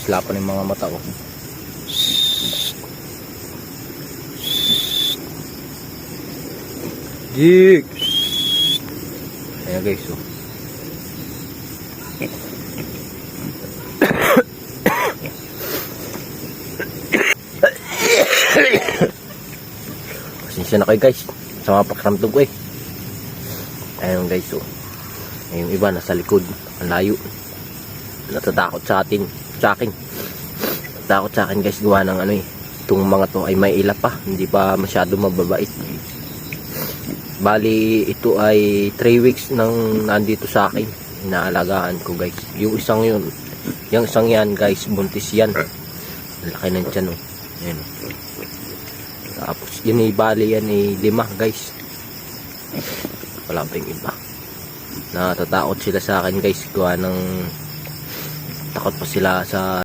Nagsilapan yung mga mata ko. Jik. Ayan guys, oh. Pasensya na kayo guys sa mga pakiramdam ko eh. Ayun guys, oh. Yung iba nasa likod, ang layo. Natatakot sa atin, sa akin. Natatakot sa akin guys, gawa ng ano eh. Itong mga to ay may ila pa, hindi pa masyado mababait. Bali ito ay 3 weeks nang nandito sa akin, inaalagaan ko guys. Yung isang yun, yung isang yan guys, buntis yan. Laki ng tiyan, oh. Ayan. Tapos yun ay bali yan ay 5 guys. Wala pa yung iba. Natatakot sila sa akin guys, gawa ng takot pa sila sa